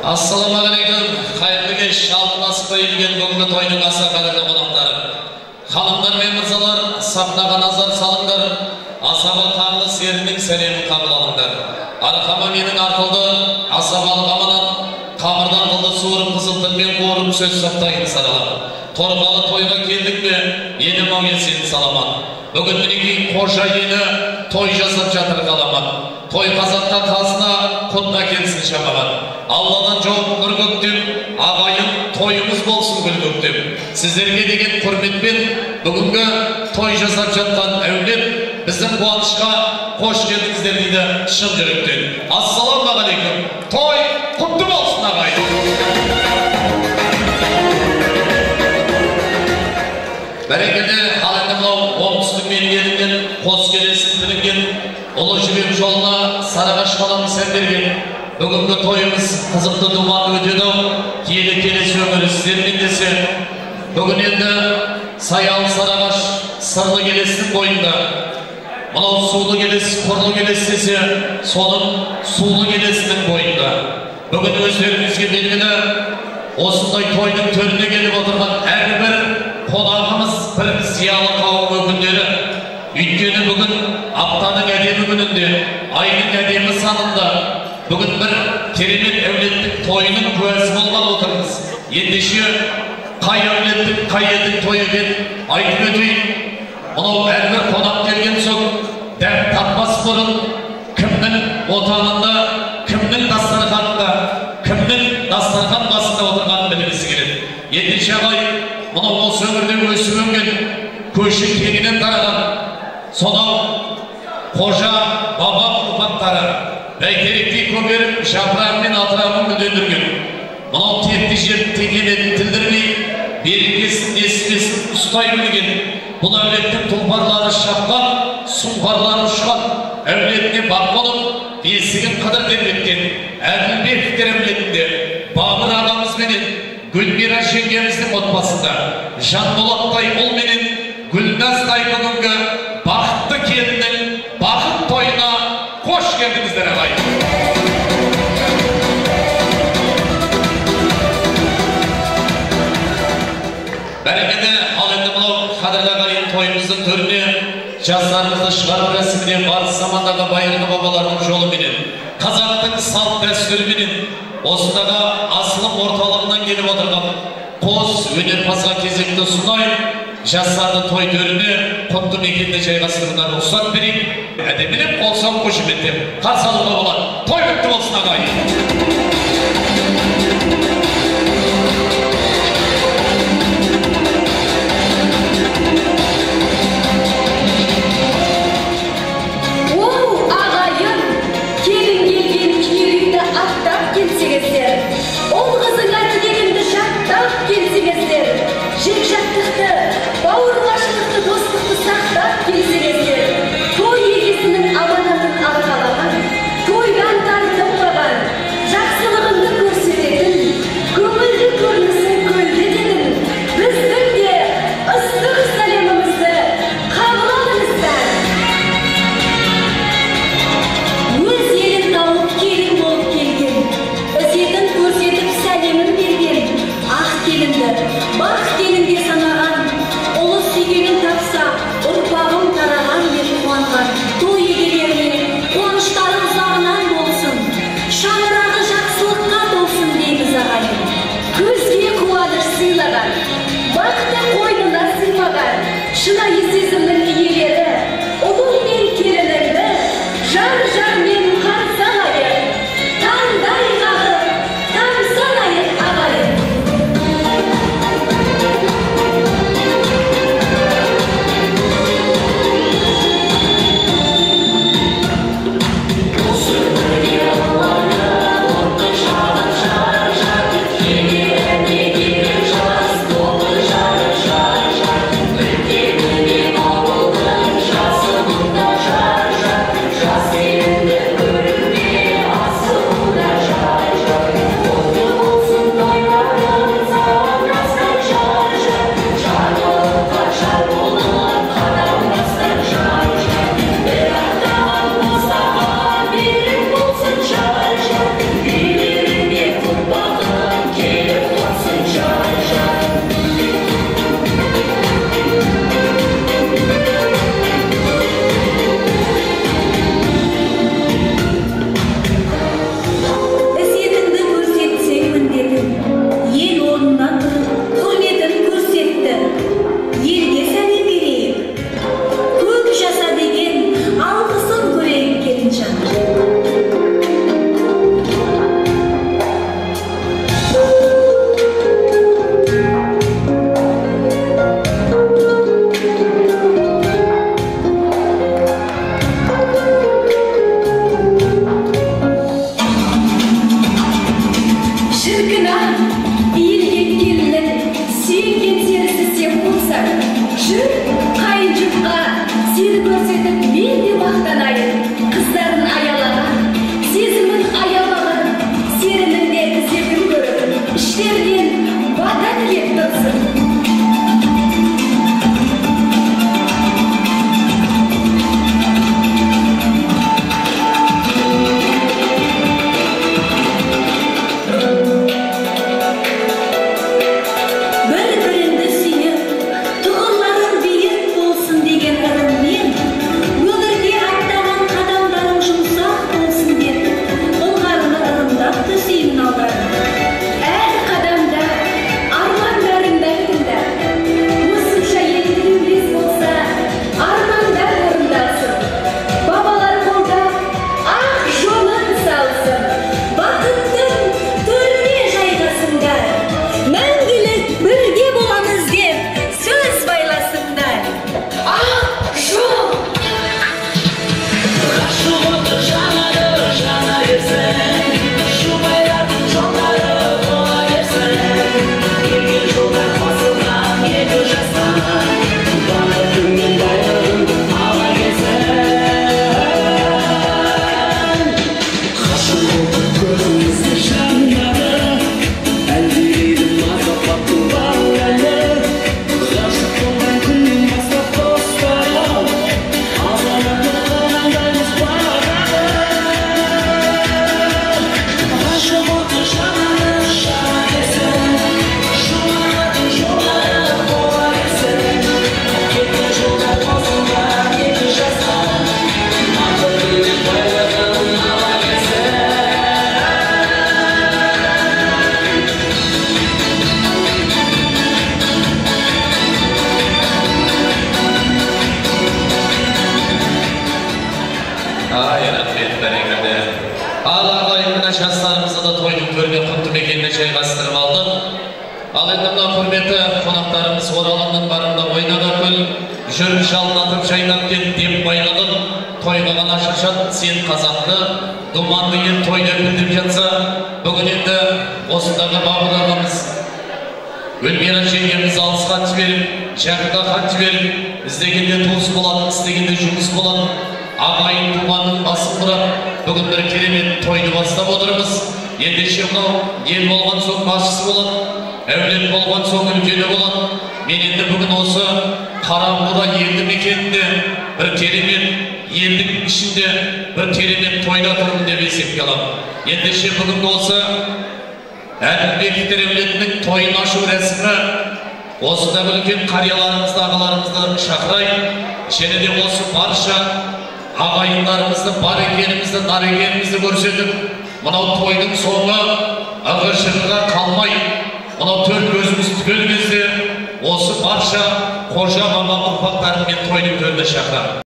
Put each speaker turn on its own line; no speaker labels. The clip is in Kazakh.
Assalamualaikum. Hayırlı geç şaltınası koyulgen bugünkü toyunun asa kadar konakları. Hanımlar ve mırzalar sahnaga nazar salınlar. Asaba tanrı serinin sereni kabul alınlar. Arkama menin artıldı asabalık amanat. Kamırdan kıldı suğurum kızıltın ben koğurum söz sattayın saralar. Torbalı toyga keldik mi yeni mağesini salamat. Bugün miniki koşa yeni toy jasap jatır kalamat. Toy kazakta kalsına kutla gelsin şapalar. Allah'dan çok gürgüktüm, ağayın toyumuz bolsun gülgüktüm. Sizlerge degen hürmetmen bugünkü toy jasap jatkan evlet bizim kuanışka hoş geldinizler deydi şın yürekten. Assalamu alaikum. Toy kutlu bolsun ağayın. Berekede halindimlo oңтүстүк мемлекетинен қос келесін білінген ұлы жібек жолына Сарыағаш қаланы сән берген. Бүгінгі тойымыз қызықты думан өтеді. Киелі келесі өңірі сіздермен десе. Бүгін енді Саял Сарыағаш сырлы келесінің бойында. Мынау сулы келес, құрлы келес десе, соның сулы келесінің бойында. Бүгін өздеріңізге белгілі осындай тойдың төріне келіп отырған әрбір қонағымыз бір зиялы қауым өкілдері. Өйткені бүгін аптаның әдемі күнінде, айдың әдемі санында бүгін бір керемет әулеттік тойының куәсі болған отырмыз. Ендеше қай әулеттік, қай елдің тойы деп айтып өтейін. Мынау әрбір қонақ келген соң дәм татпас бұрын кімнің отанында, кімнің дастарханында, кімнің дастархан басында отырғанын білгісі келеді. Ендеше ағай, мынау осы өңірде өсіп өнген, көші кеңінен тараған, сонау қожа баба ұрпақтары бәйтеректей көгеріп, жапырағы мен атырабын мүдендірген. Мынау текті жерді текелетін тілдірмей, берекесін естімесін ұстай білген, бұл әулеттің тұлпарлары шапқан, сұңқарлары ұшқан, әулетіне бақ болып, бесігін қыдыр тербеткен, Әділбектер әулетінде Бабыр ағамыз менен Гүлмира жеңгеміздің отбасында Жанболаттай ұл менен Гүлназдай бүгінгі бақытты келіннің бақыт тойына қош келдіңіздер ағай. Бәрекеде ал енді мынау қадірлі ағайын тойымыздың төріне жастарымызды шығару рәсіміне барыс замандағы байырғы бабалардың жолы менен қазақтың салт дәстүріменен осындағы асылым орталығынан келіп отырған қос өнерпазға кезекті ұсынайын. Жастарды той төріне құтты мекенде жайғастыруына рұқсат берейін. Әдемілеп болсам қошеметтеп қарсы алуға болады. Той құтты болсын ағайын.
Өз елін тауып келін болып келген, өсетін
мына жастарымызды да тойдың төріне құтты мекеніне жайғастырып алдық. Ал енді мына құрметті қонақтарымыз Оралымның барында ойнақ акөл, жүріп жалынатып жайнап келіп деп байлығын, тойға ғана шашат, сен қазақты, думанды ел тойда білдіп жатса, бүгін енді осындағы Бабыр ағамыз, Өлмира жеңгеміз алыс хат жіберіп, жақынға хат жіберіп, іздегенде туыс болады, істегенде жұмыс болады, ағайын думанның басын құрап, бүгін бір керемет тойды бастап отырмыз. Ендеше мынау ел болған соң басшысы болады, әулет болған соң үлкені болады. Мен енді бүгін осы Қарамұра елді мекенінде бір керемет елдің ішінде бір керемет тойда тұрмын деп есепке аламын. Ендеше бүгін осы Әділбектер әулетінің тойын ашу рәсімі осындағы үлкен қарияларымызды, ағаларымызды шақырайын. Және де осы барша ағайындарымызды, бар екенімізді, нар екенімізді көрсетіп, мынау тойдың соңы ығы-жығыға қалмай, мынау төрт көзіміз түгел кезде осы барша қожа мама ұрпақтарымен тойдың төріне шақырамын.